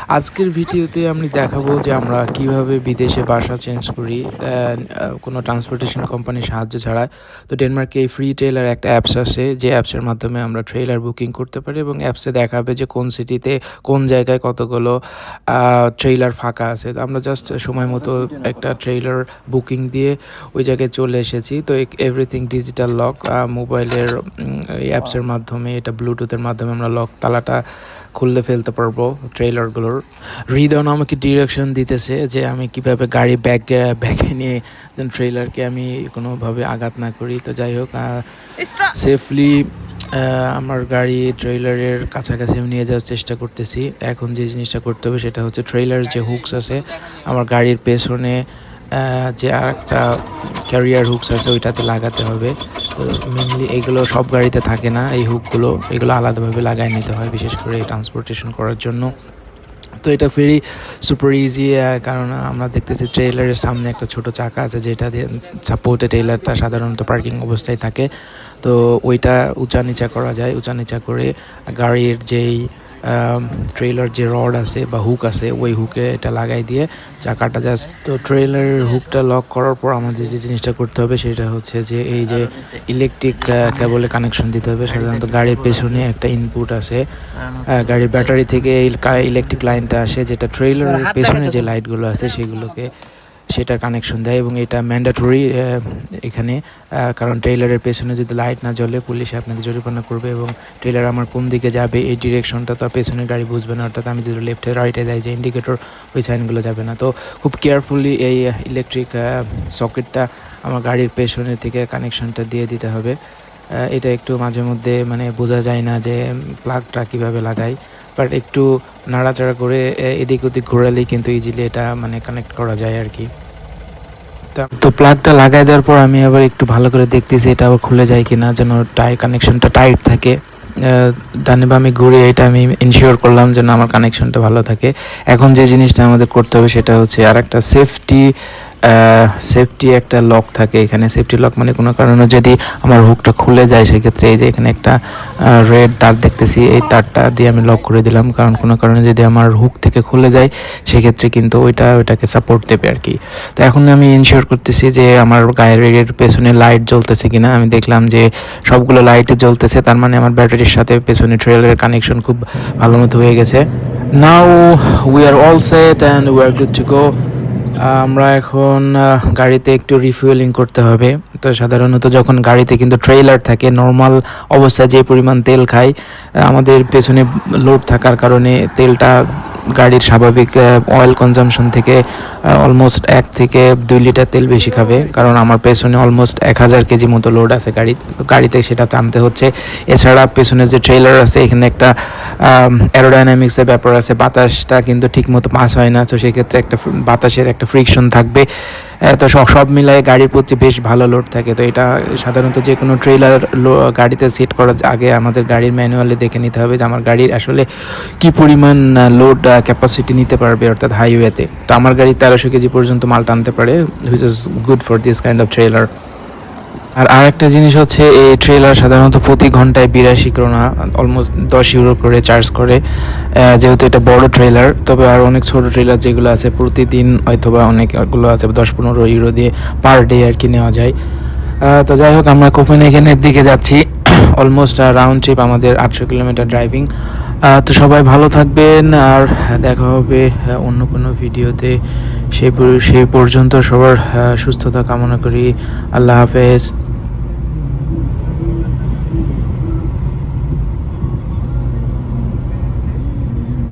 আজকের ভিডিওতে আমি দেখাবো যে আমরা কিভাবে বিদেশে বাসা চেঞ্জ করি কোনো ট্রান্সপোর্টেশন কোম্পানির সাহায্য ছাড়া। তো ডেনমার্কে এই ফ্রি ট্রেলার একটা অ্যাপস আছে, যে অ্যাপসের মাধ্যমে আমরা ট্রেলার বুকিং করতে পারি এবং অ্যাপসে দেখাবে যে কোন সিটিতে কোন জায়গায় কতগুলো ট্রেলার ফাঁকা আছে। তো আমরা জাস্ট সময় মতো একটা ট্রেলার বুকিং দিয়ে ওই জায়গায় চলে এসেছি। তো এভরিথিং ডিজিটাল লক, মোবাইলের এই অ্যাপসের মাধ্যমে, এটা ব্লুটুথের মাধ্যমে আমরা লক তালাটা খুললে ফেলতে পারবো ট্রেলারগুলোর। হৃদয় আমাকে ডিরেকশন দিতেছে যে আমি কিভাবে গাড়ি ব্যাগে নিয়ে ট্রেলারকে আমি কোনোভাবে আঘাত না করি। তো যাই হোক, সেফলি আমার গাড়ি ট্রেলারের কাছাকাছি আমি নিয়ে যাওয়ার চেষ্টা করতেছি। এখন যে জিনিসটা করতে হবে সেটা হচ্ছে ট্রেলার যে হুকস আছে আমার গাড়ির পেছনে, যে আর একটা ক্যারিয়ার হুকস আছে ওইটাতে লাগাতে হবে। তো মেনলি এগুলো সব গাড়িতে থাকে না, এই হুকগুলো এগুলো আলাদাভাবে লাগাই নিতে হয়, বিশেষ করে এই ট্রান্সপোর্টেশন করার জন্য। তো এটা ভেরি সুপার ইজি, কারণ আমরা দেখতেছি ট্রেলারের সামনে একটা ছোট চাকা আছে যেটা দিয়ে সাপোর্টে ট্রেলারটা সাধারণত পার্কিং অবস্থায় থাকে। তো ওইটা উঁচা নিচা করা যায়, উঁচা নিচা করে গাড়ির যেই ট্রেলার যে রড আছে বা হুক আছে ওই হুকে এটা লাগাই দিয়ে চাকাটা জাস্ট, তো ট্রেলারের হুকটা লক করার পর আমাদের যে জিনিসটা করতে হবে সেটা হচ্ছে যে এই যে ইলেকট্রিক কেবলে কানেকশন দিতে হবে। সাধারণত গাড়ির পেছনে একটা ইনপুট আছে, গাড়ির ব্যাটারি থেকে এই ইলেকট্রিক লাইনটা আসে, যেটা ট্রেলারের পেছনে যে লাইটগুলো আছে সেগুলোকে সেটার কানেকশন দেয় এবং এটা ম্যান্ডেটরি এখানে, কারণ ট্রেলারের পেছনে যদি লাইট না জ্বলে পুলিশে আপনাকে জরিমানা করবে এবং ট্রেলার আমার কোন দিকে যাবে এই ডিরেকশনটা তো পেছনের গাড়ি বুঝবে না, অর্থাৎ আমি যদি লেফটে রাইটে যাই যে ইন্ডিকেটর ওই সাইনগুলো যাবে না। তো খুব কেয়ারফুলি এই ইলেকট্রিক সকেটটা আমার গাড়ির পেছনের থেকে কানেকশনটা দিয়ে দিতে হবে। এটা একটু মাঝে মধ্যে মানে বোঝা যায় না যে প্লাগটা কীভাবে লাগাই, বাট একটু নাড়াচাড়া করে এদিক ওদিক ঘোরালেই কিন্তু ইজিলি এটা মানে কানেক্ট করা যায় আর কি। তো প্লাগটা লাগাই দেওয়ার পর আমি আবার একটু ভালো করে দেখতেছি এটা আবার খুলে যায় কিনা, যেন কানেকশনটা টাইট থাকে। ডানে বামে ঘুরে এটা আমি ইনশিওর করলাম যেন আমার কানেকশনটা ভালো থাকে। এখন যে জিনিসটা আমাদের করতে হবে সেটা হচ্ছে আর একটা সেফটি একটা লক থাকে এখানে। সেফটি লক মানে কোনো কারণে যদি আমার হুকটা খুলে যায় সেক্ষেত্রে এই যে এখানে একটা রেড তার দেখতেছি, এই তারটা দিয়ে আমি লক করে দিলাম, কারণ কোনো কারণে যদি আমার হুক থেকে খুলে যায় সেক্ষেত্রে কিন্তু ওইটাকে সাপোর্ট দেবে আর কি। তো এখন আমি ইনশিওর করতেছি যে আমার গাড়ির পেছনে লাইট জ্বলতেছে কিনা। আমি দেখলাম যে সবগুলো লাইটে জ্বলতেছে, তার মানে আমার ব্যাটারির সাথে পেছনে ট্রেলারের কানেকশন খুব ভালো মতো হয়ে গেছে। Now we are all set and we are good to go. আমরা এখন গাড়িতে একটু রিফুয়েলিং করতে হবে। তো সাধারণত যখন গাড়িতে কিন্তু ট্রেলার থাকে নর্মাল অবস্থায় যে পরিমাণ তেল খায়, আমাদের পেছনে লোড থাকার কারণে তেলটা গাড়ির স্বাভাবিক অয়েল কনজামশন থেকে অলমোস্ট 1 থেকে 2 লিটার তেল বেশি খাবে, কারণ আমার পেছনে অলমোস্ট 1000 কেজি মতো লোড আছে গাড়িতে সেটা টানতে হচ্ছে। এছাড়া পেছনে যে ট্রেলার আছে এখানে একটা অ্যারোডাইনামিক্সের ব্যাপার আছে, বাতাসটা কিন্তু ঠিক মতো পাস হয় না, তো সেক্ষেত্রে একটা বাতাসের একটা ফ্রিকশন থাকবে। তো সব মিলায়ে গাড়ির প্রতি বেশ ভালো লোড থাকে। তো এটা সাধারণত যে কোনো ট্রেলার গাড়িতে সেট করার আগে আমাদের গাড়ির ম্যানুয়ালে দেখে নিতে হবে যে আমার গাড়ির আসলে কি পরিমাণ লোড ক্যাপাসিটি নিতে পারবে, অর্থাৎ হাইওয়েতে। তো আমার গাড়ি 1300 কেজি পর্যন্ত মাল টানতে পারে, which is good for this kind of trailer. আর আরেকটা জিনিস হচ্ছে এই ট্রেলার সাধারণত প্রতি ঘন্টায় 82 ক্রোনা, অলমোস্ট 10 ইউরো করে চার্জ করে, যেহেতু এটা বড় ট্রেলার। তবে আর অনেক ছোট ট্রেলার যেগুলো আছে প্রতিদিন হয়তোবা অনেকগুলো আছে 10-15 ইউরো দিয়ে পার ডে আর কি নেওয়া যায়। তো যাই হোক, আমরা কোপেনহেগেনের দিকে যাচ্ছি। অলমোস্ট রাউন্ড ট্রিপ আমাদের 800 কিলোমিটার ড্রাইভিং। তো সবাই ভালো থাকবেন আর দেখা হবে অন্য কোনো ভিডিওতে। সেই পর্যন্ত সবার সুস্থতা কামনা করি। আল্লাহ হাফেজ।